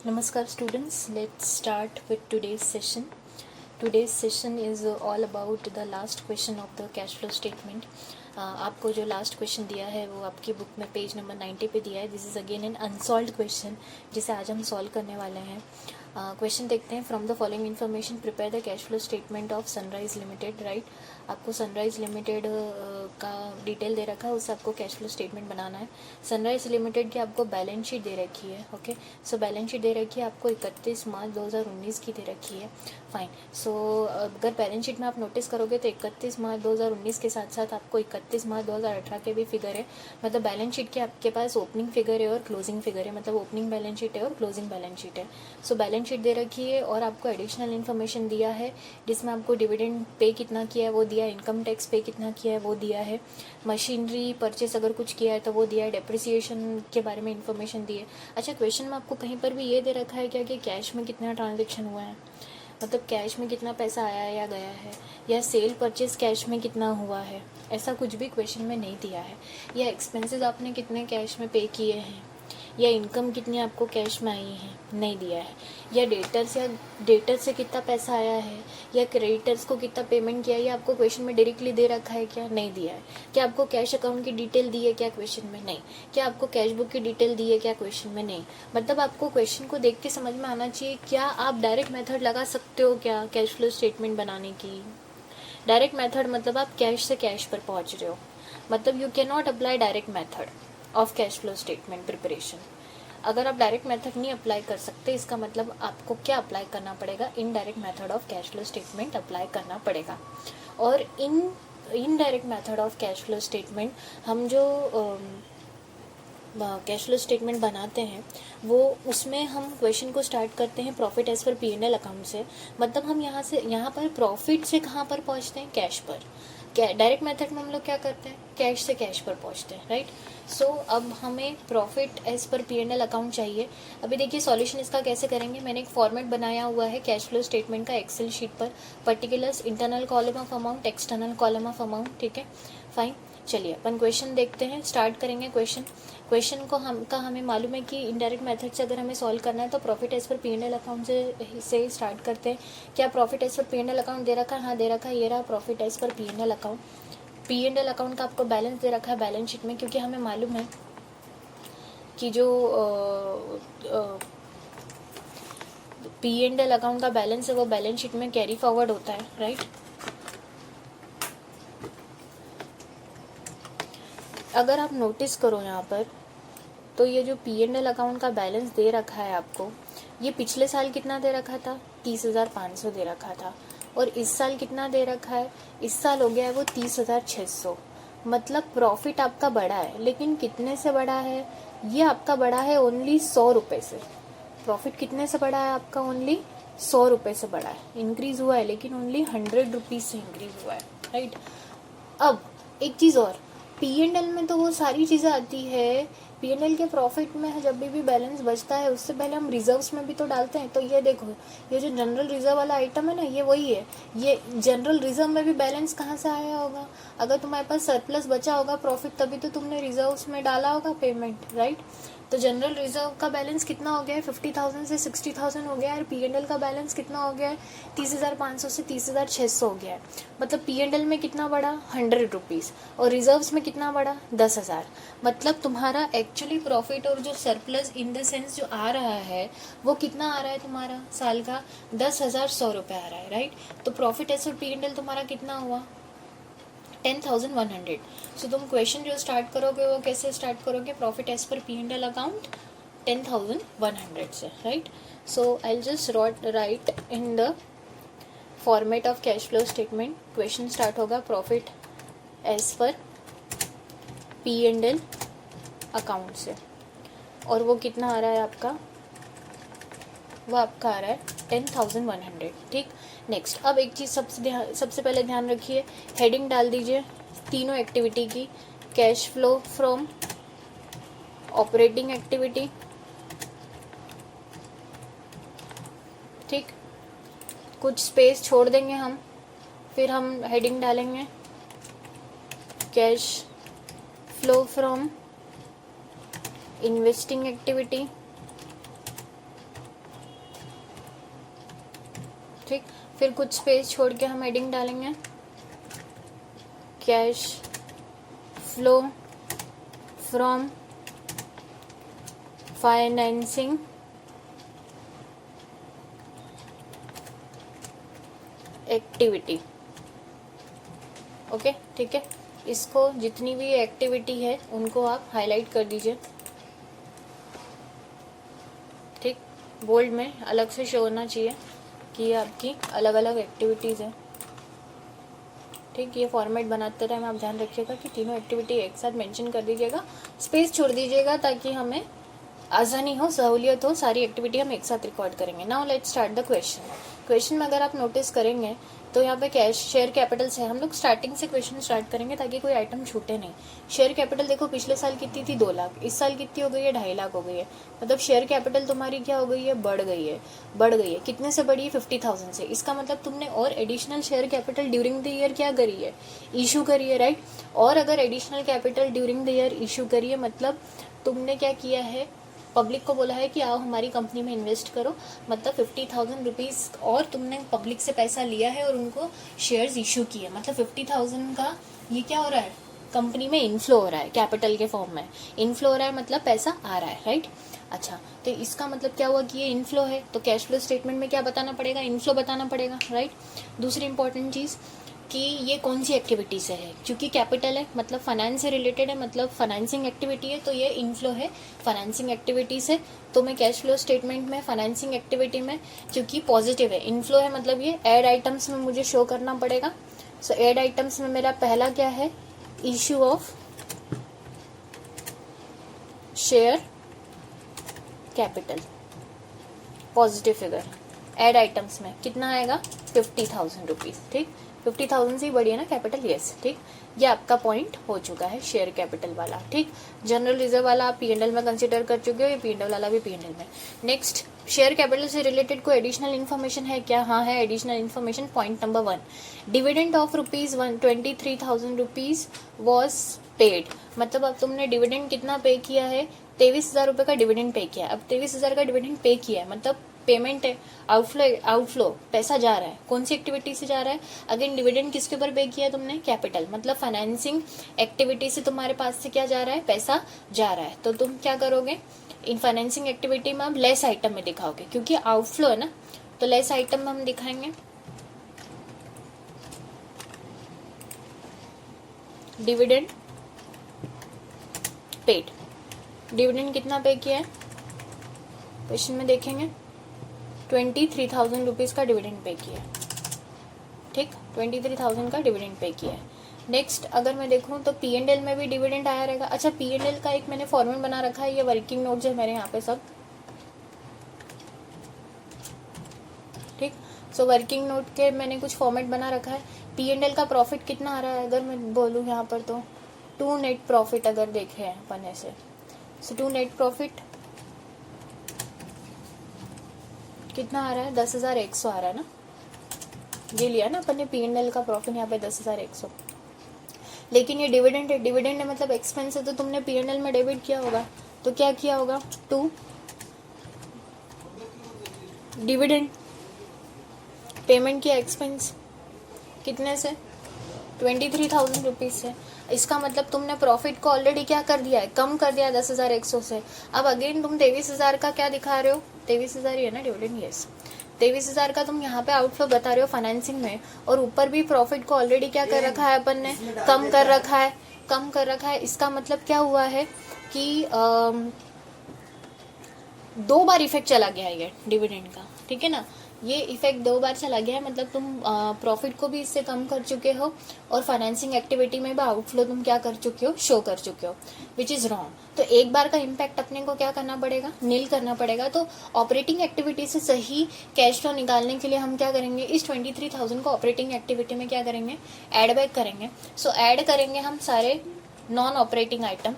Namaskar students, let's start with today's session. Today's session is all about the last question of the cash flow statement. आपको जो last question दिया है वो आपकी book में page number 90 पे दिया है. This is again an unsolved question जिसे आज हम सॉल्व करने वाले हैं. क्वेश्चन देखते हैं. From the following information prepare the cash flow statement of sunrise limited. Right, आपको सनराइज लिमिटेड का डिटेल दे रखा है, उससे आपको कैश फ्लो स्टेटमेंट बनाना है. सनराइज लिमिटेड की आपको बैलेंस शीट दे रखी है. ओके, सो बैलेंस शीट दे रखी है आपको 31 मार्च 2019 की दे रखी है. फाइन. सो अगर बैलेंस शीट में आप नोटिस करोगे तो 31 मार्च 2019 के साथ साथ आपको 31 मार्च 2018 के भी फिगर है. मतलब बैलेंस शीट के आपके पास ओपनिंग फिगर है और क्लोजिंग फिगर है. मतलब ओपनिंग बैलेंस शीट है और क्लोजिंग बैलेंस शीट है. सो बैलेंस शीट दे रखी है और आपको एडिशनल इन्फॉर्मेशन दिया है जिसमें आपको डिविडेंड पे कितना किया है वो दिया है, इनकम टैक्स पे कितना किया है वो दिया है, मशीनरी परचेस अगर कुछ किया है तो वो दिया है, डेप्रिसिएशन के बारे में इन्फॉर्मेशन दी है. अच्छा, क्वेश्चन में आपको कहीं पर भी ये दे रखा है क्या कि कैश में कितना ट्रांजेक्शन हुआ है, मतलब कैश में कितना पैसा आया है या गया है, या सेल परचेस कैश में कितना हुआ है, ऐसा कुछ भी क्वेश्चन में नहीं दिया है. या एक्सपेंसेस आपने कितने कैश में पे किए हैं, या इनकम कितनी आपको कैश में आई है, नहीं दिया है. या डेटर से कितना पैसा आया है, या क्रेडिटर्स को कितना पेमेंट किया है, ये आपको क्वेश्चन में डायरेक्टली दे रखा है क्या, नहीं दिया है. क्या आपको कैश अकाउंट की डिटेल दी है क्या, क्वेश्चन में नहीं. क्या आपको कैश बुक की डिटेल दी है क्या, क्वेश्चन में नहीं. मतलब आपको क्वेश्चन को देख के समझ में आना चाहिए क्या आप डायरेक्ट मेथड लगा सकते हो क्या कैश फ्लो स्टेटमेंट बनाने की. डायरेक्ट मेथड मतलब आप कैश से कैश पर पहुंच रहे हो. मतलब you can not apply direct method of cash flow statement preparation. अगर आप डायरेक्ट मेथड नहीं अप्लाई कर सकते, इसका मतलब आपको क्या अप्लाई करना पड़ेगा, indirect method of cash flow statement apply करना पड़ेगा. और indirect method of cash flow statement हम जो कैश फ्लो स्टेटमेंट बनाते हैं वो उसमें हम क्वेश्चन को स्टार्ट करते हैं profit as per P&L account से. मतलब हम यहाँ पर प्रॉफिट से कहाँ पर पहुँचते हैं, कैश पर. डायरेक्ट मेथड में हम लोग क्या करते हैं, कैश से कैश पर पहुँचते हैं. राइट. सो अब हमें profit as per P&L account चाहिए. अभी देखिए सॉल्यूशन इसका कैसे करेंगे. मैंने एक फॉर्मेट बनाया हुआ है कैश फ्लो स्टेटमेंट का एक्सेल शीट पर. Particulars, internal column of amount, external column of amount. ठीक है, फाइन. चलिए अपन क्वेश्चन देखते हैं, स्टार्ट करेंगे क्वेश्चन को हमें मालूम है कि इनडायरेक्ट मेथड से अगर हमें सॉल्व करना है तो profit as per P&L account से स्टार्ट करते हैं. क्या profit as per P&L account दे रखा है, हाँ दे रखा है. ये रहा profit as per P&L account. P&L account का आपको बैलेंस दे रखा है बैलेंस शीट में, क्योंकि हमें मालूम है कि जो P&L अकाउंट का बैलेंस है वो बैलेंस शीट में कैरी फॉरवर्ड होता है. राइट. अगर आप नोटिस करो यहाँ पर तो ये जो P&L अकाउंट का बैलेंस दे रखा है आपको, ये पिछले साल कितना दे रखा था, 30,500 दे रखा था. और इस साल कितना दे रखा है, इस साल हो गया है वो 30,600. मतलब प्रॉफिट आपका बढ़ा है, लेकिन कितने से बढ़ा है, ये आपका बढ़ा है ओनली 100 रुपये से. प्रॉफिट कितने से बढ़ा है आपका, ओनली 100 रुपये से बढ़ा है. इंक्रीज हुआ है लेकिन ओनली 100 रुपीज़ से इंक्रीज हुआ है. राइट. अब एक चीज़ और, P&L में तो वो सारी चीज़ें आती है. P&L के प्रॉफिट में जब भी बैलेंस बचता है उससे पहले हम रिजर्व्स में भी तो डालते हैं. तो ये देखो, ये जो जनरल रिजर्व वाला आइटम है ना, ये वही है. ये जनरल रिजर्व में भी बैलेंस कहाँ से आया होगा, अगर तुम्हारे पास सरप्लस बचा होगा प्रॉफिट तभी तो तुमने रिजर्व्स में डाला होगा पेमेंट. राइट. तो जनरल रिजर्व का बैलेंस कितना हो गया है, 50,000 से 60,000 हो गया है. और P&L का बैलेंस कितना हो गया है, 30,500 से 30,600 हो गया है. मतलब P&L में कितना बढ़ा, 100 रुपीज़. और रिजर्व्स में कितना बढ़ा, 10,000. मतलब तुम्हारा एक्चुअली प्रॉफिट और जो सरप्लस इन द सेंस जो आ रहा है वो कितना आ रहा है तुम्हारा साल का, 10,100 रुपये आ रहा है. राइट. तो प्रॉफिट एज पर P&L तुम्हारा कितना हुआ, 10,100. सो तुम क्वेश्चन जो स्टार्ट करोगे वो कैसे स्टार्ट करोगे, profit as per P&L account 10,100 से. Right. So I just write in the format of cash flow statement. Question start होगा profit as per P&L account से, और वो कितना आ रहा है आपका, वो आपका आ रहा है 10,100. ठीक. नेक्स्ट, अब एक चीज़ सबसे पहले ध्यान रखिए, हेडिंग डाल दीजिए तीनों एक्टिविटी की. Cash flow from operating activity. ठीक. कुछ स्पेस छोड़ देंगे हम, फिर हम हेडिंग डालेंगे cash flow from investing activity. ठीक, फिर कुछ स्पेस छोड़ के हम हेडिंग डालेंगे cash flow from financing activity. Okay, ठीक है, इसको जितनी भी एक्टिविटी है उनको आप हाईलाइट कर दीजिए, ठीक, बोल्ड में अलग से शो होना चाहिए कि ये आपकी अलग अलग एक्टिविटीज़ हैं। ठीक, ये फॉर्मेट बनाते टाइम आप ध्यान रखिएगा कि तीनों एक्टिविटी एक साथ मेंशन कर दीजिएगा, स्पेस छोड़ दीजिएगा ताकि हमें आसानी हो, सहूलियत हो, सारी एक्टिविटी हम एक साथ रिकॉर्ड करेंगे। Now let's start the question. Question में अगर आप नोटिस करेंगे तो यहाँ पे कैश शेयर कैपिटल से हम लोग स्टार्टिंग से क्वेश्चन स्टार्ट करेंगे ताकि कोई आइटम छूटे नहीं। शेयर कैपिटल देखो पिछले साल कितनी थी, 2 लाख, इस साल कितनी हो गई है, 2.5 लाख हो गई है। मतलब शेयर कैपिटल तुम्हारी क्या हो गई है, बढ़ गई है। कितने से बढ़ी है, 50,000 से। इसका मतलब तुमने और additional share capital during the year क्या करी है, इशू करी है, राइट। और अगर additional capital during the year issue करी है मतलब तुमने क्या किया है, पब्लिक को बोला है कि आओ हमारी कंपनी में इन्वेस्ट करो, मतलब 50,000 रुपीज़ और तुमने पब्लिक से पैसा लिया है और उनको शेयर्स इशू किए, मतलब 50,000 का ये क्या हो रहा है, कंपनी में इनफ्लो हो रहा है, कैपिटल के फॉर्म में इनफ्लो हो रहा है, मतलब पैसा आ रहा है, राइट। अच्छा, तो इसका मतलब क्या हुआ कि ये इनफ्लो है, तो कैश फ्लो स्टेटमेंट में क्या बताना पड़ेगा, इनफ्लो बताना पड़ेगा, राइट। दूसरी इंपॉर्टेंट चीज़ कि ये कौन सी एक्टिविटी से है, क्योंकि कैपिटल है मतलब फाइनेंस से रिलेटेड है, मतलब फाइनेंसिंग एक्टिविटी है, तो ये इनफ्लो है फाइनेंसिंग एक्टिविटी से। तो मैं कैश फ्लो स्टेटमेंट में फाइनेंसिंग एक्टिविटी में क्योंकि पॉजिटिव है, इनफ्लो है, मतलब ये ऐड आइटम्स में मुझे शो करना पड़ेगा। सो ऐड आइटम्स में मेरा पहला क्या है, issue of share capital, positive figure. Add items में कितना आएगा, 50,000 रुपीज़, ठीक, 50,000 से ही बढ़ी है ना कैपिटल, यस, ठीक। ये आपका पॉइंट हो चुका है शेयर कैपिटल वाला, ठीक। जनरल रिजर्व वाला आप P&L में कंसिडर कर चुके हो, ये P&L वाला भी P&L में। नेक्स्ट, शेयर कैपिटल से रिलेटेड कोई एडिशनल इन्फॉर्मेशन है क्या, हाँ है additional information. Point number 1, dividend of ₹23,000 rupees was paid, मतलब अब तुमने डिविडेंड कितना पे किया है, 23,000 रुपये का डिविडेंड पे किया है। अब 23,000 का डिविडेंड पे किया है मतलब पेमेंट है, आउटफ्लो पैसा जा रहा है, कौन सी एक्टिविटी से जा रहा है, अगेन डिविडेंड किसके ऊपर पे किया है तुमने, कैपिटल, मतलब फाइनेंसिंग एक्टिविटी से तुम्हारे पास से क्या जा रहा है, पैसा जा रहा है। तो तुम क्या करोगे, इन फाइनेंसिंग एक्टिविटी में आप लेस आइटम में दिखाओगे, क्योंकि आउटफ्लो है ना, तो लेस आइटम में हम दिखाएंगे डिविडेंड पेड। डिविडेंड कितना पे किया है, क्वेश्चन में देखेंगे 23,000 रुपीज़ का डिविडेंड पे किया है, ठीक, 23,000 का डिविडेंड पे किया है। नेक्स्ट अगर मैं देखूं तो P&L में भी डिविडेंड आया रहेगा। अच्छा, P&L का एक मैंने फॉर्मेट बना रखा है, ये वर्किंग नोट्स है मेरे यहाँ पे सब, ठीक। सो वर्किंग नोट के मैंने कुछ फॉर्मेट बना रखा है। P&L का प्रॉफिट कितना आ रहा है अगर मैं बोलूँ यहाँ पर, तो 2 नेट प्रॉफिट अगर देखे हैं अपन ऐसे, सो 2 नेट प्रॉफिट कितना आ रहा है, 10,100 आ रहा है ना, ये लिया ना अपन ने P&L का प्रॉफिट यहाँ पे 10,100। लेकिन ये डिविडेंड है, डिविडेंड है मतलब एक्सपेंस है, तो तुमने P&L में डेबिट किया होगा, तो क्या किया होगा, 2 डिविडेंड पेमेंट किया, एक्सपेंस कितने से, 23,000 रुपीज़ से। इसका मतलब तुमने प्रॉफिट को ऑलरेडी क्या कर दिया है, कम कर दिया 10,100 से। अब अगेन तुम 23,000 का क्या दिखा रहे हो, 23,000 ही है ना डिविडेंड, यस, 23,000 का तुम यहाँ पे आउटफ्लो बता रहे हो फाइनेंसिंग में, और ऊपर भी प्रॉफिट को ऑलरेडी क्या कर रखा है अपन ने, कम कर रखा है। इसका मतलब क्या हुआ है कि 2 बार इफेक्ट चला गया है ये डिविडेंड का, ठीक है ना, ये इफेक्ट 2 बार चला गया है, मतलब तुम प्रॉफिट को भी इससे कम कर चुके हो और फाइनेंसिंग एक्टिविटी में भी आउटफ्लो तुम क्या कर चुके हो, शो कर चुके हो, विच इज़ रॉन्ग। तो एक बार का इम्पैक्ट अपने को क्या करना पड़ेगा, नील करना पड़ेगा। तो ऑपरेटिंग एक्टिविटी से सही कैश फ्लो निकालने के लिए हम क्या करेंगे, इस 23,000 को ऑपरेटिंग एक्टिविटी में क्या करेंगे, एड बैक करेंगे। सो ऐड करेंगे हम सारे non operating item,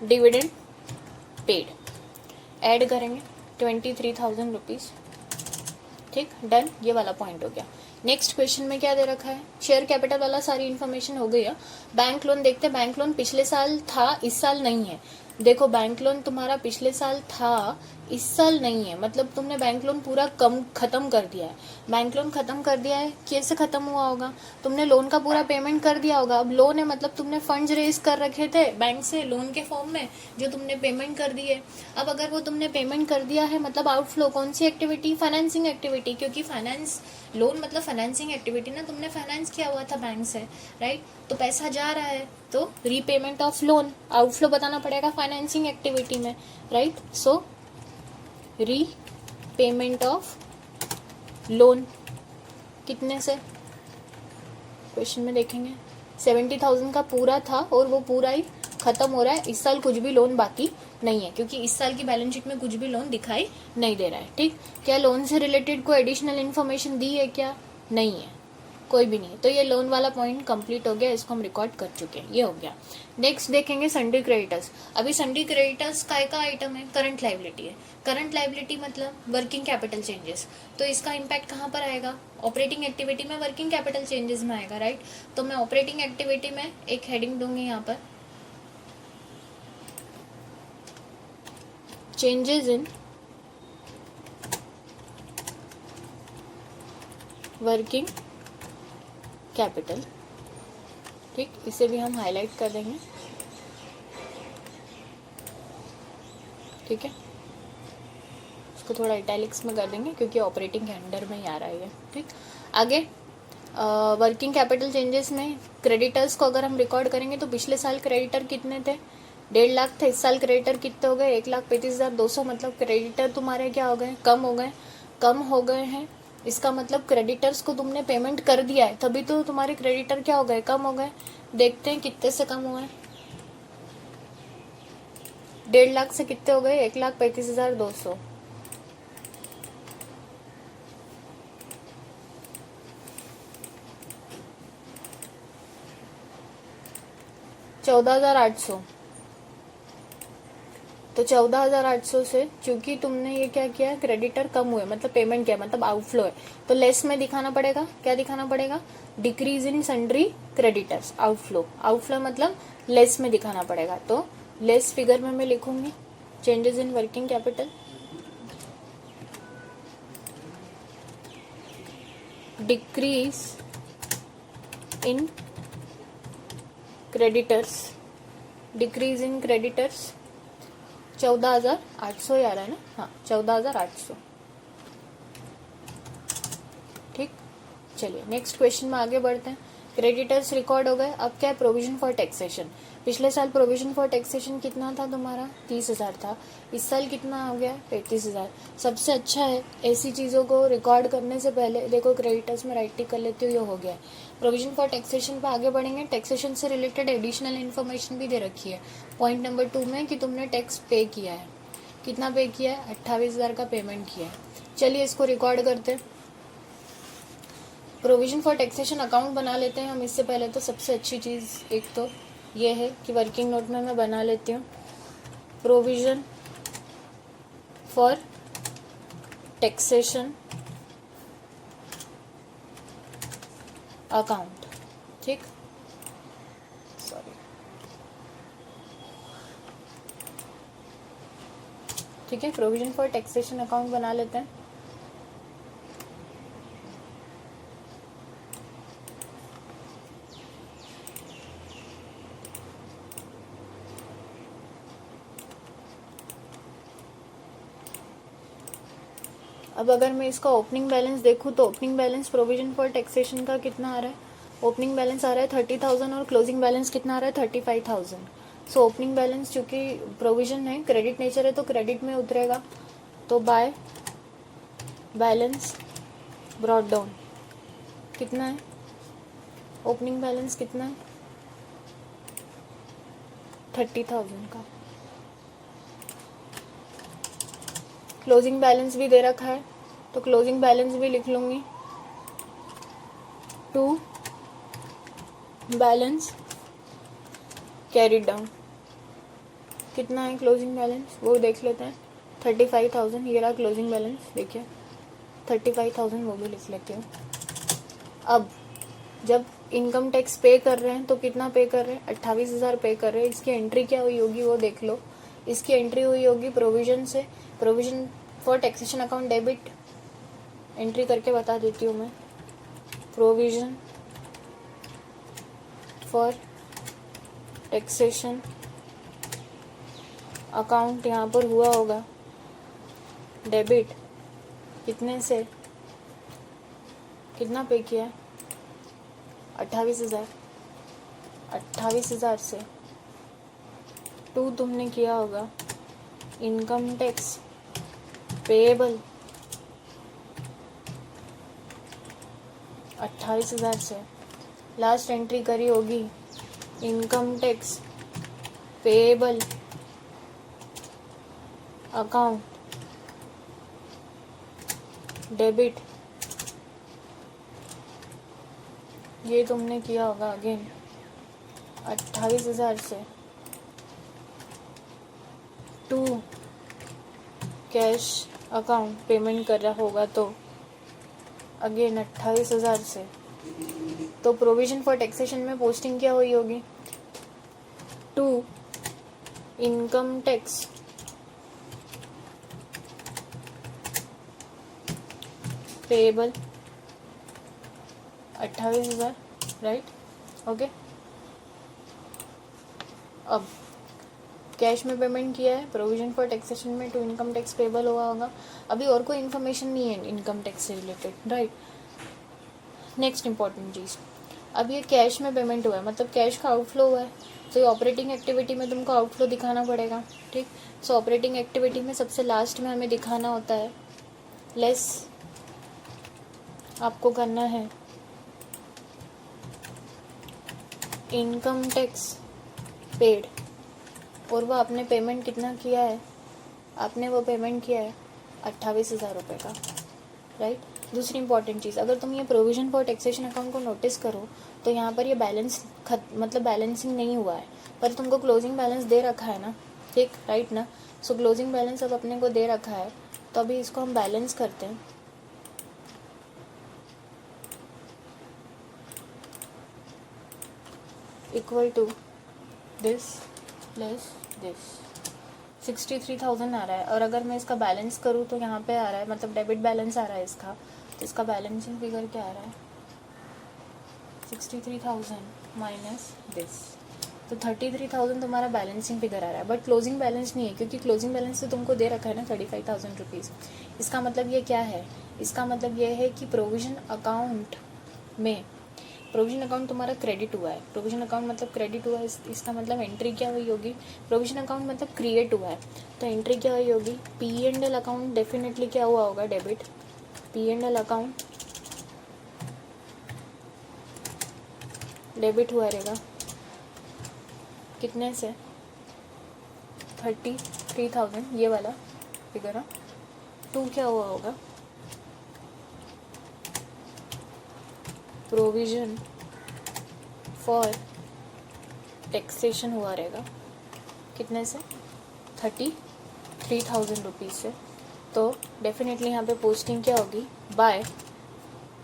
dividend paid ad करेंगे 23,000 रुपीज़, ठीक, डन, ये वाला पॉइंट हो गया। नेक्स्ट क्वेश्चन में क्या दे रखा है, शेयर कैपिटल वाला सारी इन्फॉर्मेशन हो गई है। बैंक लोन देखते हैं, बैंक लोन पिछले साल था, इस साल नहीं है। देखो बैंक लोन तुम्हारा पिछले साल था, इस साल नहीं है, मतलब तुमने बैंक लोन पूरा कम खत्म कर दिया है। बैंक लोन खत्म कर दिया है, कैसे खत्म हुआ होगा, तुमने लोन का पूरा पेमेंट कर दिया होगा। अब लोन है मतलब तुमने फंड्स रेज कर रखे थे बैंक से लोन के फॉर्म में, जो तुमने पेमेंट कर दिए। अब अगर वो तुमने पेमेंट कर दिया है मतलब आउटफ्लो कौन सी एक्टिविटी, फाइनेंसिंग एक्टिविटी, क्योंकि फाइनेंस लोन मतलब फाइनेंसिंग एक्टिविटी ना, तुमने फाइनेंस किया हुआ था बैंक से, राइट। तो पैसा जा रहा है तो रीपेमेंट ऑफ लोन, आउटफ्लो बताना पड़ेगा फाइनेंसिंग एक्टिविटी में, right. So repayment of loan कितने से, क्वेश्चन में देखेंगे 70,000 का पूरा था और वो पूरा ही खत्म हो रहा है। इस साल कुछ भी लोन बाकी नहीं है, क्योंकि इस साल की बैलेंस शीट में कुछ भी लोन दिखाई नहीं दे रहा है, ठीक। क्या लोन से रिलेटेड कोई एडिशनल इन्फॉर्मेशन दी है क्या, नहीं है, कोई भी नहीं। तो ये लोन वाला पॉइंट कंप्लीट हो गया, इसको हम रिकॉर्ड कर चुके हैं, ये हो गया। नेक्स्ट देखेंगे सन्ड्री क्रेडिटर्स। अभी सन्ड्री क्रेडिटर्स काय का आइटम है, करंट लाइबिलिटी है। करंट लाइबिलिटी मतलब वर्किंग कैपिटल चेंजेस, तो इसका इम्पैक्ट कहाँ पर आएगा, ऑपरेटिंग एक्टिविटी में वर्किंग कैपिटल चेंजेस में आएगा, राइट। तो मैं ऑपरेटिंग एक्टिविटी में एक हेडिंग दूंगी यहाँ पर, चेंजेस इन वर्किंग कैपिटल, ठीक। इसे भी हम हाईलाइट कर देंगे, ठीक है। इसको थोड़ा इटैलिक्स में कर देंगे क्योंकि ऑपरेटिंग के अंडर में ही आ रहा है ये, ठीक। आगे वर्किंग कैपिटल चेंजेस में क्रेडिटर्स को अगर हम रिकॉर्ड करेंगे तो पिछले साल क्रेडिटर कितने थे, 1.5 लाख थे। इस साल क्रेडिटर कितने हो गए, 1,35,200, मतलब क्रेडिटर तुम्हारे क्या हो गए, कम हो गए हैं। इसका मतलब क्रेडिटर्स को तुमने पेमेंट कर दिया है, तभी तो तुम्हारे क्रेडिटर क्या हो गए, कम हो गए। देखते हैं कितने से कम हुए, 1.5 लाख से कितने हो गए, 1,35,200। 14,800, तो 14,800 से चूंकि तुमने ये क्या किया, क्रेडिटर कम हुए मतलब पेमेंट किया, मतलब आउटफ्लो है, तो लेस में दिखाना पड़ेगा। क्या दिखाना पड़ेगा, decrease in sundry creditors, outflow मतलब लेस में दिखाना पड़ेगा। तो लेस फिगर में मैं लिखूंगी changes in working capital, decrease in creditors, 14,800 आ रहा है ना, हाँ 14,800, ठीक। चलिए नेक्स्ट क्वेश्चन में आगे बढ़ते हैं। क्रेडिटर्स रिकॉर्ड हो गए, अब क्या है, प्रोविजन फॉर टैक्सेशन। पिछले साल प्रोविजन फॉर टैक्सेशन कितना था तुम्हारा, 30,000 था। इस साल कितना हो गया, 35,000। सबसे अच्छा है ऐसी चीज़ों को रिकॉर्ड करने से पहले देखो क्रेडिटर्स में राइट टिक कर लेते हो, ये हो गया। प्रोविजन फॉर टैक्सेशन पे आगे बढ़ेंगे। टैक्सेशन से रिलेटेड एडिशनल इन्फॉर्मेशन भी दे रखी है पॉइंट नंबर 2 में कि तुमने टैक्स पे किया है, कितना पे किया है, 28,000 का पेमेंट किया है। चलिए इसको रिकॉर्ड करते हैं। प्रोविजन फॉर टैक्सेशन अकाउंट बना लेते हैं हम। इससे पहले तो सबसे अच्छी चीज़ एक तो ये है कि वर्किंग नोट में मैं बना लेती हूँ प्रोविजन फॉर टैक्सेशन अकाउंट, ठीक। सॉरी, ठीक है, प्रोविजन फॉर टैक्सेशन अकाउंट बना लेते हैं। अब अगर मैं इसका ओपनिंग बैलेंस देखूँ तो opening balance provision for taxation का कितना आ रहा है, ओपनिंग बैलेंस आ रहा है 30,000 और क्लोजिंग बैलेंस कितना आ रहा है 35,000। सो ओपनिंग बैलेंस चूंकि प्रोविजन है, क्रेडिट नेचर है, तो क्रेडिट में उतरेगा। तो बाय बैलेंस ब्रॉट डाउन कितना है, ओपनिंग बैलेंस कितना है 30,000 का। क्लोजिंग बैलेंस भी दे रखा है तो क्लोजिंग बैलेंस भी लिख लूँगी, टू बैलेंस कैरिड डाउन। कितना है क्लोजिंग बैलेंस वो देख लेते हैं, 35,000। ये रहा क्लोजिंग बैलेंस, देखिए 35,000, वो भी लिख लेती हूँ। अब जब इनकम टैक्स पे कर रहे हैं तो कितना पे कर रहे हैं, 28,000 पे कर रहे हैं। इसकी एंट्री क्या हुई होगी वो देख लो, इसकी एंट्री हुई होगी प्रोविजन से, provision for taxation account debit, entry करके बता देती हूँ मैं, प्रोविजन फॉर टैक्सेशन अकाउंट यहाँ पर हुआ होगा डेबिट, कितने से, कितना पे किया, 28,000, 28,000 से टू तुमने किया होगा इनकम टैक्स पेएबल 28,000 से, लास्ट एंट्री करी होगी income tax payable account debit, ये तुमने किया होगा अगेन 28,000 से टू कैश अकाउंट पेमेंट कर रहा होगा तो अगेन 28,000 से, तो प्रोविजन फॉर टैक्सेशन में पोस्टिंग क्या हुई होगी, to income tax payable 28,000, right, okay. अब कैश में पेमेंट किया है, प्रोविजन फॉर टैक्सेशन में टू इनकम टैक्स पेएबल हुआ होगा। अभी और कोई इन्फॉर्मेशन नहीं है इनकम टैक्स से रिलेटेड, राइट। नेक्स्ट इंपॉर्टेंट चीज़, अब ये कैश में पेमेंट हुआ है, मतलब कैश का आउटफ्लो हुआ है, तो ये ऑपरेटिंग एक्टिविटी में तुमको आउटफ्लो दिखाना पड़ेगा, ठीक। सो ऑपरेटिंग एक्टिविटी में सबसे लास्ट में हमें दिखाना होता है लेस, आपको करना है इनकम टैक्स पेड, और वो आपने पेमेंट कितना किया है, आपने वो पेमेंट किया है 28,000 रुपये का, राइट। दूसरी इंपॉर्टेंट चीज़, अगर तुम ये प्रोविजन फॉर टैक्सेशन अकाउंट को नोटिस करो तो यहाँ पर ये बैलेंस मतलब बैलेंसिंग नहीं हुआ है, पर तुमको क्लोजिंग बैलेंस दे रखा है ना, ठीक, राइट ना। सो क्लोजिंग बैलेंस अब अपने को दे रखा है, तो अभी इसको हम बैलेंस करते हैं। Equal to this plus this, 63,000 आ रहा है, और अगर मैं इसका बैलेंस करूँ तो यहाँ पे आ रहा है, मतलब डेबिट बैलेंस आ रहा है इसका, तो इसका बैलेंसिंग फिगर क्या आ रहा है, 63,000 माइनस दिस, तो 33,000 तुम्हारा बैलेंसिंग फिगर आ रहा है, बट क्लोजिंग बैलेंस नहीं है, क्योंकि क्लोजिंग बैलेंस तो तुमको दे रखा है ना 35,000 रुपीज़। इसका मतलब ये क्या है, इसका मतलब ये है कि प्रोविजन अकाउंट में, प्रोविजन अकाउंट तुम्हारा क्रेडिट हुआ है, प्रोविजन अकाउंट मतलब क्रेडिट हुआ है, इसका मतलब एंट्री क्या हुई होगी, प्रोविजन अकाउंट मतलब क्रिएट हुआ है, तो एंट्री क्या हुई होगी, P&L अकाउंट डेफिनेटली क्या हुआ होगा, डेबिट, P&L अकाउंट डेबिट हुआ रहेगा, कितने से, 33,000, ये वाला फिगर है, टू क्या हुआ होगा, प्रोविजन फॉर टैक्सेशन हुआ रहेगा, कितने से, 33,000 रुपीज़ से, तो डेफिनेटली यहाँ पे पोस्टिंग क्या होगी, बाय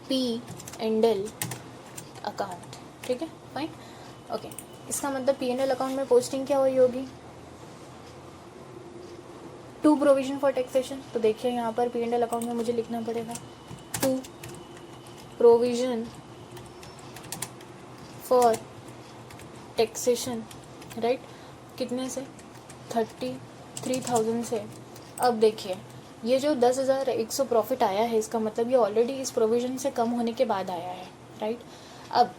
P&L अकाउंट, ठीक है, फाइन, ओके। इसका मतलब P&L अकाउंट में पोस्टिंग क्या हुई होगी, टू प्रोविजन फॉर टैक्सेशन, तो देखिए यहाँ पर P&L अकाउंट में मुझे लिखना पड़ेगा to provision for taxation, right, कितने से, 33,000 से। अब देखिए ये जो 10,100 प्रॉफिट आया है, इसका मतलब ये ऑलरेडी इस प्रोविज़न से कम होने के बाद आया है, राइट। अब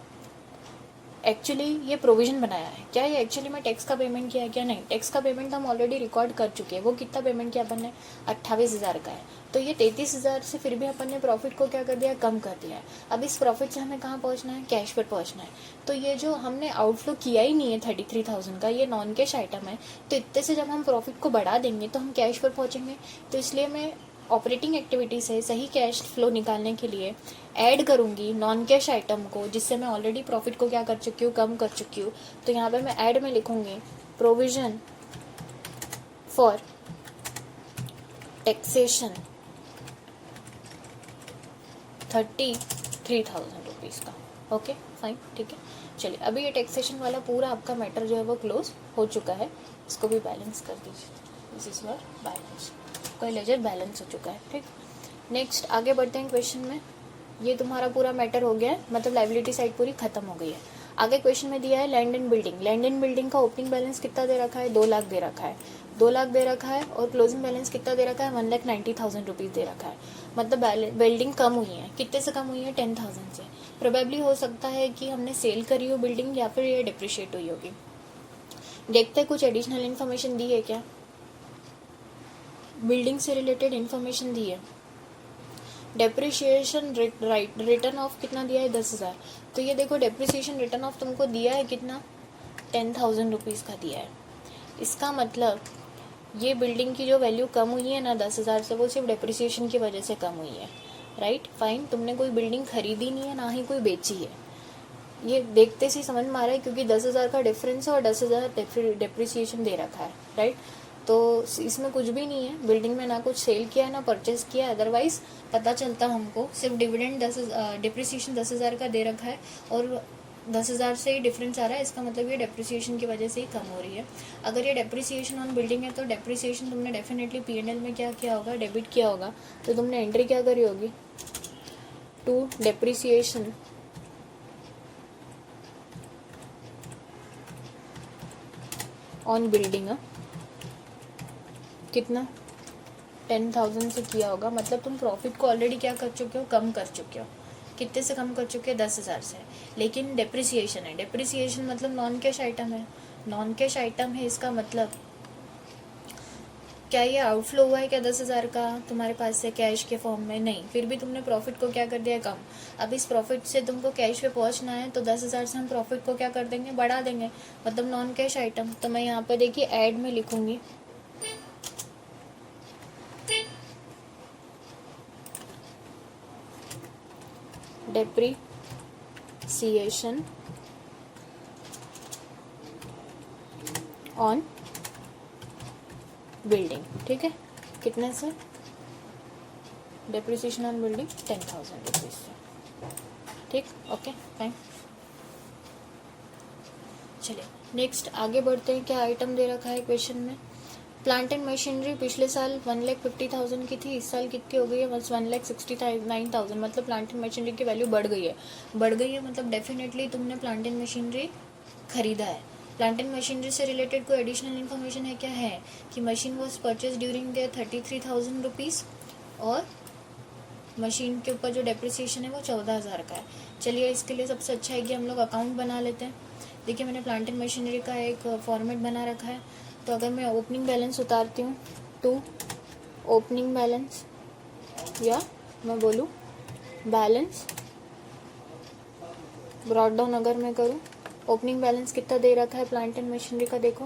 एक्चुअली ये प्रोविज़न बनाया है क्या, ये एक्चुअली में टैक्स का पेमेंट किया है क्या, नहीं, टैक्स का पेमेंट हम ऑलरेडी रिकॉर्ड कर चुके हैं। वो कितना पेमेंट किया अपन ने, 28,000 का है, तो ये 33,000 से फिर भी अपन ने प्रॉफिट को क्या कर दिया, कम कर दिया है। अब इस प्रॉफिट से हमें कहाँ पहुँचना है, कैश पर पहुँचना है। तो ये जो हमने आउटफ्लो किया ही नहीं है 33,000 का, ये नॉन कैश आइटम है, तो इतने से जब हम प्रॉफिट को बढ़ा देंगे तो हम कैश पर पहुँचेंगे। तो इसलिए मैं ऑपरेटिंग एक्टिविटी से सही कैश फ्लो निकालने के लिए ऐड करूँगी नॉन कैश आइटम को, जिससे मैं ऑलरेडी प्रॉफिट को क्या कर चुकी हूँ, कम कर चुकी हूँ। तो यहाँ पे मैं ऐड में लिखूँगी प्रोविज़न फॉर टैक्सेशन 33,000 रुपीज़ का, ओके फाइन, ठीक है। चलिए अभी ये टैक्सेशन वाला पूरा आपका मैटर जो है वो क्लोज हो चुका है, इसको भी बैलेंस कर दीजिए। दिस इज योर बैलेंस, कोई लेजर बैलेंस हो चुका है। ठीक, नेक्स्ट आगे बढ़ते हैं क्वेश्चन में। ये तुम्हारा पूरा मैटर हो गया है, मतलब लाइबिलिटी साइड पूरी खत्म हो गई है। आगे क्वेश्चन में दिया है land and building. Land and building का ओपनिंग बैलेंस कितना दे रखा है, 2 लाख दे रखा है, 2 लाख दे रखा है, और क्लोजिंग बैलेंस कितना दे रखा है, 1,90,000 रुपीज़ दे रखा है। मतलब बिल्डिंग कम हुई है, कितने से कम हुई है, 10,000 से। प्रोबेबली हो सकता है कि हमने सेल करी हो बिल्डिंग, या फिर ये डिप्रिशिएट हुई होगी। देखते हैं कुछ एडिशनल इन्फॉर्मेशन दी है क्या, बिल्डिंग से रिलेटेड इन्फॉर्मेशन दी है। डेप्रिसिएशन रिटर्न ऑफ कितना दिया है, 10,000। तो ये देखो डेप्रिसिएशन रिटर्न ऑफ तुमको दिया है कितना, 10,000 रुपीज़ का दिया है। इसका मतलब ये बिल्डिंग की जो वैल्यू कम हुई है ना 10,000 से, वो सिर्फ डेप्रिसिएशन की वजह से कम हुई है। Right, fine. तुमने कोई बिल्डिंग खरीदी नहीं है, ना ही कोई बेची है। ये देखते से समझ में आ रहा है, क्योंकि 10,000 का डिफरेंस है और 10,000 डेप्रिसिएशन दे रखा है। राइट, तो इसमें कुछ भी नहीं है, बिल्डिंग में ना कुछ सेल किया है ना परचेज किया है। अदरवाइज पता चलता हमको सिर्फ डिविडेंड डिप्रिसिएशन 10,000 का दे रखा है और 10,000 से ही डिफरेंस आ रहा है। इसका मतलब ये डेप्रिसिएशन की वजह से ही कम हो रही है। अगर ये डेप्रिसिएशन ऑन बिल्डिंग है तो डेप्रिसिएशन तुमने डेफिनेटली P&L में क्या किया होगा, डेबिट किया होगा। तो तुमने एंट्री क्या करी होगी, टू डेप्रिसिएशन ऑन बिल्डिंग, कितना, 10,000 से किया होगा। मतलब तुम प्रॉफिट को ऑलरेडी क्या कर चुके हो, कम कर चुके हो। कितने से कम कर चुके हैं, 10,000 से। लेकिन डेप्रिसिएशन है, डेप्रिसिएशन मतलब नॉन कैश आइटम है, नॉन कैश आइटम है। इसका मतलब क्या ये आउटफ्लो हुआ है क्या 10,000 का तुम्हारे पास से कैश के फॉर्म में, नहीं। फिर भी तुमने प्रॉफिट को क्या कर दिया, कम। अब इस प्रॉफिट से तुमको कैश पे पहुंचना है, तो 10,000 से हम प्रॉफिट को क्या कर देंगे, बढ़ा देंगे, मतलब नॉन कैश आइटम। तो मैं यहाँ पे देखिए ऐड में लिखूंगी डेप्रिसिएशन ऑन बिल्डिंग। ठीक है, कितने से, डेप्रिसिएशन ऑन बिल्डिंग 10,000 रुपीज से। ठीक, ओके फाइन। चलिए नेक्स्ट आगे बढ़ते हैं। क्या आइटम दे रखा है क्वेश्चन में, प्लांट एंड मशीनरी पिछले साल 1,50,000 की थी, इस साल कितनी हो गई है, बस 1,69,000। मतलब प्लांट एंड मशीनरी की वैल्यू बढ़ गई है। बढ़ गई है मतलब डेफिनेटली तुमने प्लांट एंड मशीनरी खरीदा है। प्लांट एंड मशीनरी से रिलेटेड कोई एडिशनल इन्फॉर्मेशन है क्या, है कि machine was purchase during their 33,000 rupees, और मशीन के ऊपर जो डेप्रिसिएशन है वो 14,000 का है। चलिए इसके लिए सबसे अच्छा है कि हम लोग अकाउंट बना लेते हैं। देखिए मैंने प्लांट एंड मशीनरी का एक फॉर्मेट बना रखा है। तो अगर मैं ओपनिंग बैलेंस उतारती हूँ, टू ओपनिंग बैलेंस, या मैं बोलूँ बैलेंस ब्रॉड डाउन अगर मैं करूँ, ओपनिंग बैलेंस कितना दे रखा है प्लांट एंड मशीनरी का, देखो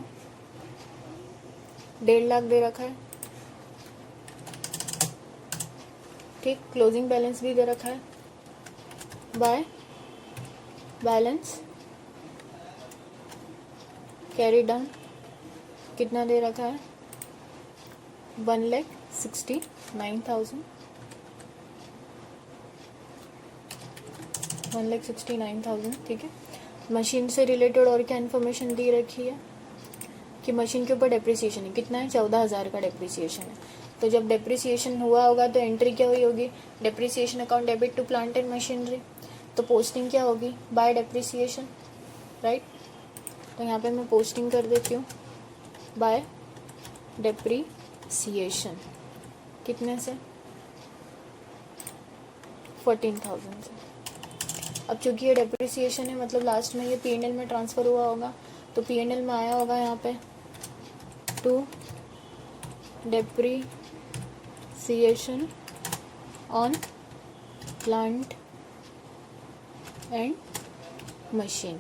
1.5 लाख दे रखा है। ठीक, क्लोजिंग बैलेंस भी दे रखा है बाय बैलेंस कैरी डाउन, कितना दे रखा है, 1,69,000, 1,69,000। ठीक है, मशीन से रिलेटेड और क्या इन्फॉर्मेशन दी रखी है कि मशीन के ऊपर डेप्रिसिएशन है, कितना है, 14,000 का डेप्रिसिएशन है। तो जब डेप्रिसिएशन हुआ होगा तो एंट्री क्या हुई होगी, depreciation account debit to plant and machinery. तो पोस्टिंग क्या होगी, बाय डेप्रिसिएशन। राइट, तो यहाँ पे मैं पोस्टिंग कर देती हूँ बाय डेप्रिसिएशन, कितने से, 14,000 से। अब चूंकि ये डेप्रिसिएशन है मतलब लास्ट में ये P&L में ट्रांसफ़र हुआ होगा, तो P&L में आया होगा यहाँ पे to depreciation on plant and machine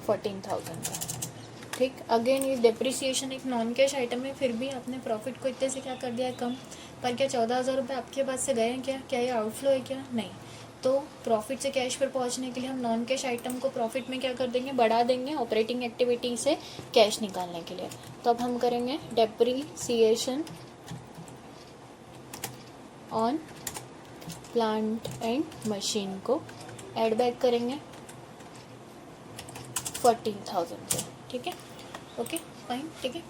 14,000 का। ठीक, अगेन ये डेप्रिसिएशन एक नॉन कैश आइटम है, फिर भी अपने प्रॉफिट को इतने से क्या कर दिया है, कम। पर क्या 14,000 रुपये आपके पास से गए हैं क्या ये आउटफ्लो है क्या, नहीं। तो प्रॉफिट से कैश पर पहुंचने के लिए हम नॉन कैश आइटम को प्रॉफिट में क्या कर देंगे, बढ़ा देंगे ऑपरेटिंग एक्टिविटी से कैश निकालने के लिए। तो अब हम करेंगे depreciation on plant and machine को ऐड बैक करेंगे 14,000 से, ठीक है, ओके फाइन, ठीक है।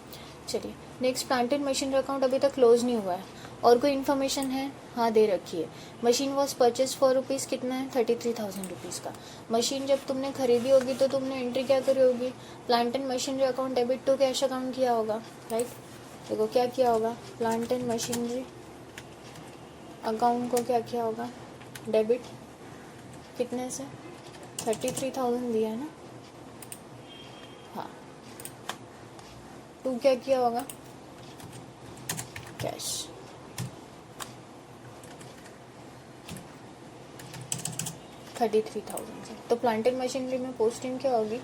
चलिए next, plant and machinery account अभी तक क्लोज नहीं हुआ है, और कोई इन्फॉर्मेशन है? हाँ दे रखी है। Machine was purchase for rupees कितना है? 33,000 रुपीज़ का। मशीन जब तुमने खरीदी होगी तो तुमने एंट्री क्या करी होगी? Plant and machinery account debit to cash account किया होगा, राइट। देखो क्या किया होगा, प्लांट एंड मशीनरी अकाउंट को क्या किया होगा? डेबिट कितने से? 33,000 दिया है ना, हाँ। टू क्या किया होगा? कैश। $33,000 से। तो प्लांट एंड मशीनरी में पोस्टिंग क्या होगी?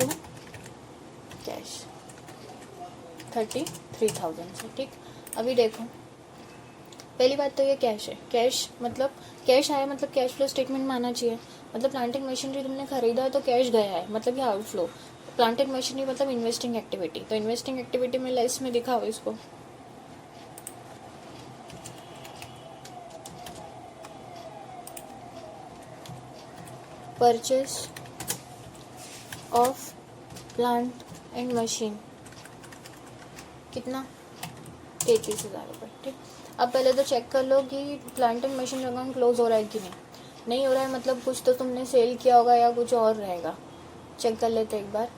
टू कैश 33,000 से, ठीक। अभी देखो, पहली बात तो ये कैश है। कैश मतलब कैश आया मतलब कैश फ्लो स्टेटमेंट में आना चाहिए। मतलब प्लांट एंड मशीनरी तुमने खरीदा है तो कैश गया है, मतलब ये आउटफ्लो। प्लांट एंड मशीनरी मतलब इन्वेस्टिंग एक्टिविटी, तो इन्वेस्टिंग एक्टिविटी में लेस में दिखाओ इसको। Purchase of plant and machine कितना? 33,000 रुपये, ठीक। अब पहले तो चेक कर लो कि plant and machine account close हो रहा है कि नहीं हो रहा है, मतलब कुछ तो तुमने सेल किया होगा या कुछ और रहेगा। चेक कर लेते एक बार।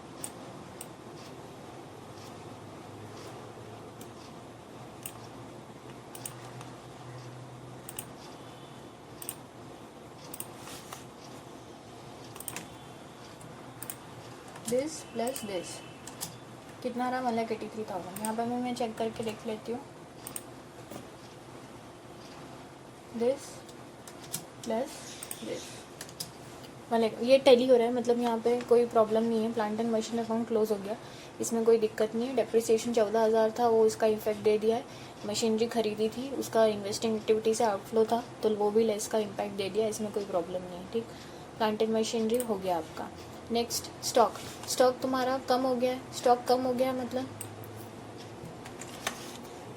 दिस प्लस दिस कितना रहा? मतलब 83,000। यहाँ पर मैं चेक करके देख लेती हूँ। दिस प्लस दिस मतलब ये टैली हो रहा है, मतलब यहाँ पे कोई प्रॉब्लम नहीं है। Plant and machine account close हो गया, इसमें कोई दिक्कत नहीं है। डेप्रिसिएशन 14,000 था, वो इसका इफेक्ट दे दिया है। मशीनरी खरीदी थी, उसका इन्वेस्टिंग एक्टिविटी से आउटफ्लो था, तो वो भी लेस का इम्पैक्ट दे दिया, इसमें कोई प्रॉब्लम नहीं है, ठीक। प्लांट एंड मशीनरी हो गया आपका। Next stock. स्टॉक तुम्हारा कम हो गया है। स्टॉक कम हो गया मतलब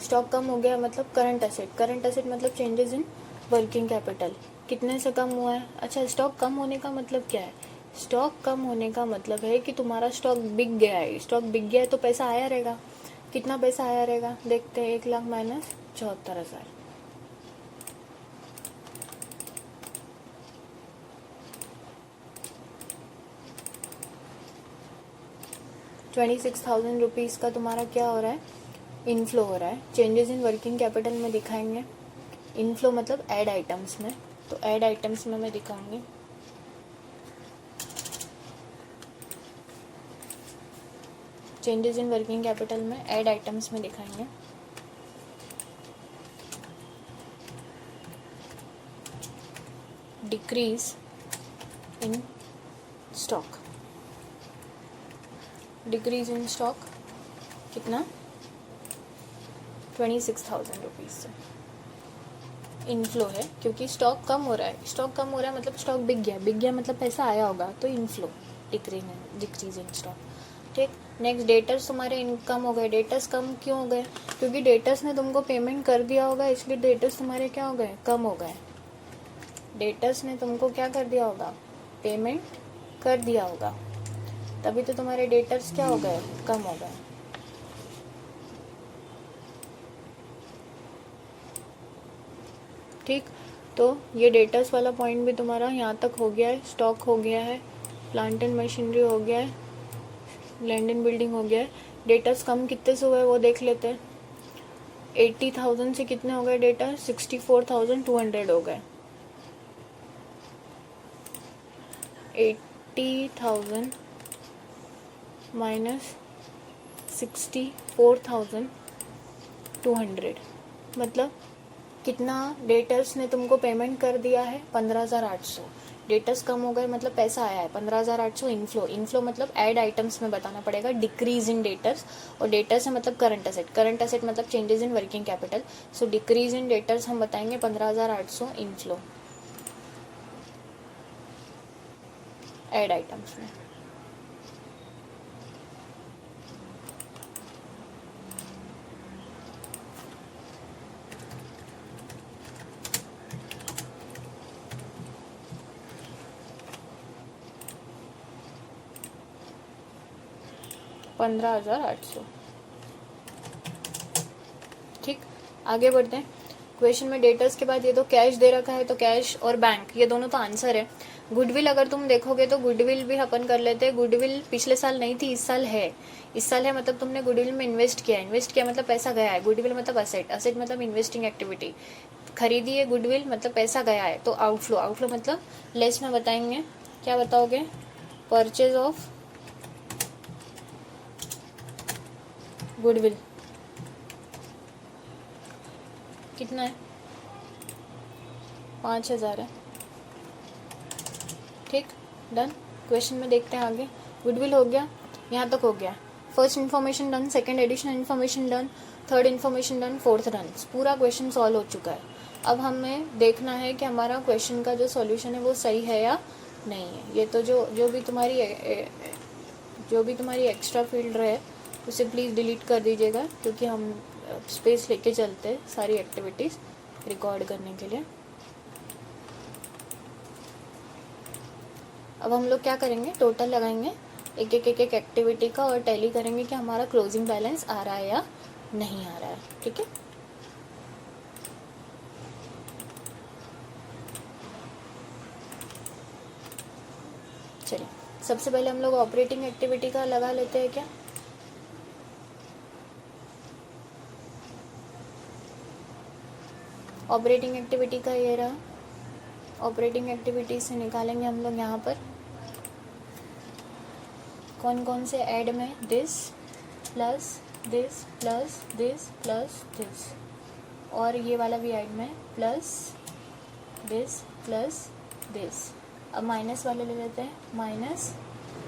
स्टॉक कम हो गया मतलब करंट एसेट। करंट एसेट मतलब चेंजेस इन वर्किंग कैपिटल। कितने से कम हुआ है? अच्छा, स्टॉक कम होने का मतलब क्या है? स्टॉक कम होने का मतलब है कि तुम्हारा स्टॉक बिक गया है। स्टॉक बिक गया है तो पैसा आया रहेगा। कितना पैसा आया रहेगा देखते हैं। 1,00,000 माइनस 74,000, 26,000 रुपीज़ का तुम्हारा क्या हो रहा है? इनफ्लो हो रहा है। चेंजेस इन वर्किंग कैपिटल में दिखाएंगे। इनफ्लो मतलब ऐड आइटम्स में, तो ऐड आइटम्स में मैं दिखाऊंगी। चेंजेस इन वर्किंग कैपिटल में ऐड आइटम्स में दिखाएंगे। Decrease in stock. Decrease in stock कितना? 26,000 रुपीज़ से। इनफ्लो है क्योंकि स्टॉक कम हो रहा है। स्टॉक कम हो रहा है मतलब स्टॉक बिक गया। बिक गया मतलब पैसा आया होगा, तो इनफ्लो। डिक्रीज इन स्टॉक, ठीक। नेक्स्ट डेटर्स तुम्हारे इनकम हो गए। डेटर्स कम क्यों हो गए? क्योंकि डेटर्स ने तुमको पेमेंट कर दिया होगा, इसलिए डेटर्स तुम्हारे क्या हो गए? कम हो गए। डेटर्स ने तुमको क्या कर दिया होगा? पेमेंट कर दिया होगा, तभी तो तुम्हारे डेटर्स क्या हो गए? कम हो गए, ठीक। तो ये डेटर्स वाला पॉइंट भी तुम्हारा यहाँ तक हो गया है। स्टॉक हो गया है, प्लांट एंड मशीनरी हो गया है, लैंड एंड बिल्डिंग हो गया है। डेटर्स कम कितने से हुए वो देख लेते हैं। 80,000 से कितने हो गए डेटर? 64,200 हो गए। 80,000 माइनस 64,200 मतलब कितना? डेटर्स ने तुमको पेमेंट कर दिया है 15,800। डेटर्स कम हो गए मतलब पैसा आया है 15,800। इनफ्लो। इनफ्लो मतलब ऐड आइटम्स में बताना पड़ेगा। डिक्रीज इन डेटर्स, और डेटर्स है मतलब करंट एसेट। करंट एसेट मतलब changes in working capital. So decrease in debtors हम बताएंगे 15,800 इनफ्लो ऐड आइटम्स में। 15,800। ठीक, आगे बढ़ते हैं। क्वेश्चन में डेटर्स के बाद ये तो कैश दे रखा है, तो कैश और बैंक ये दोनों तो आंसर है। गुडविल अगर तुम देखोगे तो गुडविल भी अपन कर लेते हैं। गुडविल पिछले साल नहीं थी, इस साल है। इस साल है मतलब तुमने गुडविल में इन्वेस्ट किया। इन्वेस्ट किया मतलब पैसा गया है। गुडविल मतलब असेट, असेट मतलब इन्वेस्टिंग एक्टिविटी। खरीदी है गुडविल मतलब पैसा गया है। तो आउटफ्लो, आउटफ्लो मतलब लेस में बताएंगे। क्या बताओगे? परचेज ऑफ गुडविल कितना है? 5,000 है। ठीक, डन। क्वेश्चन में देखते हैं आगे। गुडविल हो गया, यहाँ तक हो गया। First information done, second additional information done, third information done, fourth done. पूरा क्वेश्चन सॉल्व हो चुका है। अब हमें देखना है कि हमारा क्वेश्चन का जो सॉल्यूशन है वो सही है या नहीं है। ये तो जो भी तुम्हारी एक्स्ट्रा फील्ड रहे उसे प्लीज़ डिलीट कर दीजिएगा, क्योंकि हम स्पेस लेके चलते हैं सारी एक्टिविटीज़ रिकॉर्ड करने के लिए। अब हम लोग क्या करेंगे? टोटल लगाएंगे एक एक एक्टिविटी का और टैली करेंगे कि हमारा क्लोजिंग बैलेंस आ रहा है या नहीं आ रहा है। ठीक है, चलिए सबसे पहले हम लोग ऑपरेटिंग एक्टिविटी का लगा लेते हैं क्या? ऑपरेटिंग एक्टिविटी का ये रहा। ऑपरेटिंग एक्टिविटी से निकालेंगे हम लोग यहाँ पर कौन कौन से ऐड में, this plus this plus this plus this, और ये वाला भी ऐड में प्लस दिस प्लस दिस। अब माइनस वाले ले लेते हैं।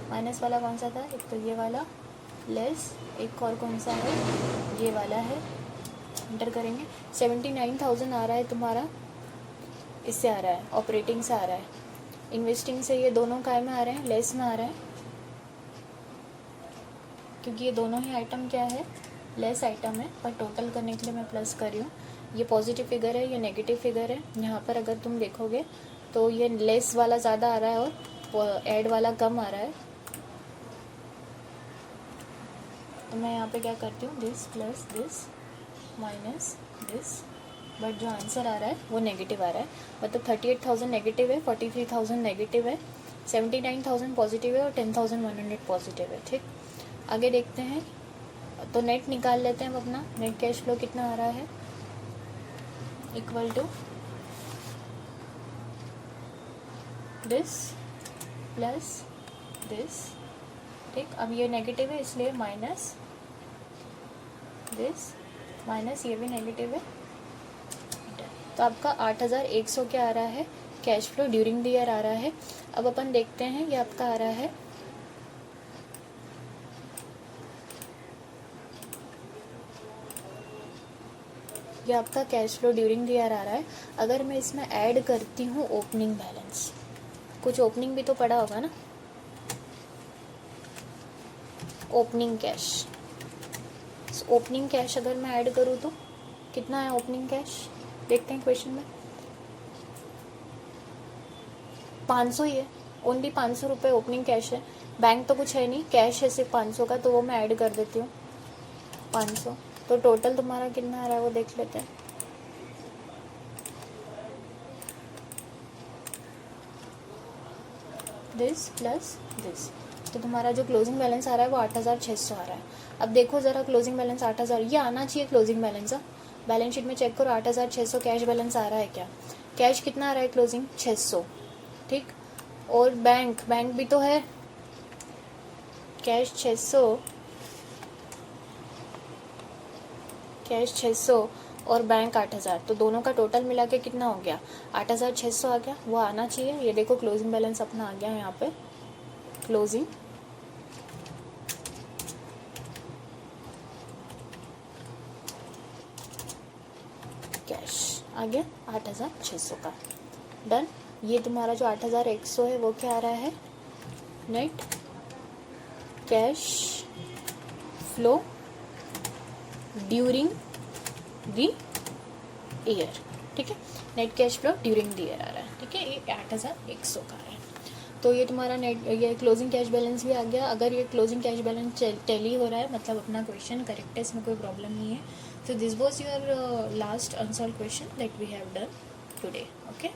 माइनस वाला कौन सा था? एक तो ये वाला, लेस एक और कौन सा है? ये वाला है। इंटर करेंगे। 79,000 आ रहा है तुम्हारा, इससे आ रहा है, ऑपरेटिंग से आ रहा है। इन्वेस्टिंग से ये दोनों काय में आ रहे हैं? लेस में आ रहा है, क्योंकि ये दोनों ही आइटम क्या है? लेस आइटम है। पर टोटल करने के लिए मैं प्लस कर रही हूँ। ये पॉजिटिव फिगर है, ये नेगेटिव फिगर है। यहाँ पर अगर तुम देखोगे तो ये लेस वाला ज़्यादा आ रहा है और ऐड वाला कम आ रहा है। तो मैं यहाँ पे क्या करती हूँ? This plus this minus this, but जो आंसर आ रहा है वो नेगेटिव आ रहा है। मतलब 38,000 नेगेटिव है, 43,000 नेगेटिव है, 79,000 पॉजिटिव है और 10,100 पॉजिटिव है। ठीक, आगे देखते हैं। तो नेट निकाल लेते हैं हम अपना। नेट कैश फ्लो कितना आ रहा है? Equal to this plus this. ठीक, अब ये नेगेटिव है इसलिए माइनस दिस, माइनस ये भी नेगेटिव है। तो आपका 8,100 क्या आ रहा है? Cash flow during the year आ रहा है। अब अपन देखते हैं, ये आपका आ रहा है ये आपका cash flow during the year आ रहा है। अगर मैं इसमें ऐड करती हूँ ओपनिंग बैलेंस, कुछ ओपनिंग भी तो पड़ा होगा ना, ओपनिंग कैश। ओपनिंग कैश अगर मैं ऐड करूँ तो कितना है ओपनिंग कैश? देखते हैं क्वेश्चन में। 500 ही है, ओनली 500 रुपये ओपनिंग कैश है। बैंक तो कुछ है नहीं, कैश है सिर्फ 500 का, तो वो मैं ऐड कर देती हूँ 500। तो टोटल तुम्हारा कितना आ रहा है वो देख लेते हैं। दिस प्लस दिस, तो तुम्हारा जो क्लोजिंग बैलेंस आ रहा है वो 8,600 आ रहा है। अब देखो ज़रा, क्लोजिंग बैलेंस 8,000 ये आना चाहिए क्लोजिंग बैलेंस। बैलेंस शीट में चेक करो 8,600 कैश बैलेंस आ रहा है क्या? कैश कितना आ रहा है क्लोजिंग? 600। ठीक, और बैंक भी तो है, कैश 600 और बैंक 8,000, तो दोनों का टोटल मिला के कितना हो गया? 8,600 आ गया। वो आना चाहिए। ये देखो क्लोजिंग बैलेंस अपना आ गया यहाँ पे। क्लोजिंग कैश आ गया 8,600 का। डन। ये तुम्हारा जो 8,100 है वो क्या आ रहा है? Net cash flow during the year. ठीक है, net cash flow during the year आ रहा है। ठीक है, ये 8,100 का है। तो ये तुम्हारा नेट, ये क्लोजिंग कैश बैलेंस भी आ गया। अगर ये क्लोजिंग कैश बैलेंस टैली हो रहा है मतलब अपना क्वेश्चन करेक्ट है, इसमें कोई प्रॉब्लम नहीं है। So this was your last unsolved question that we have done today. Okay.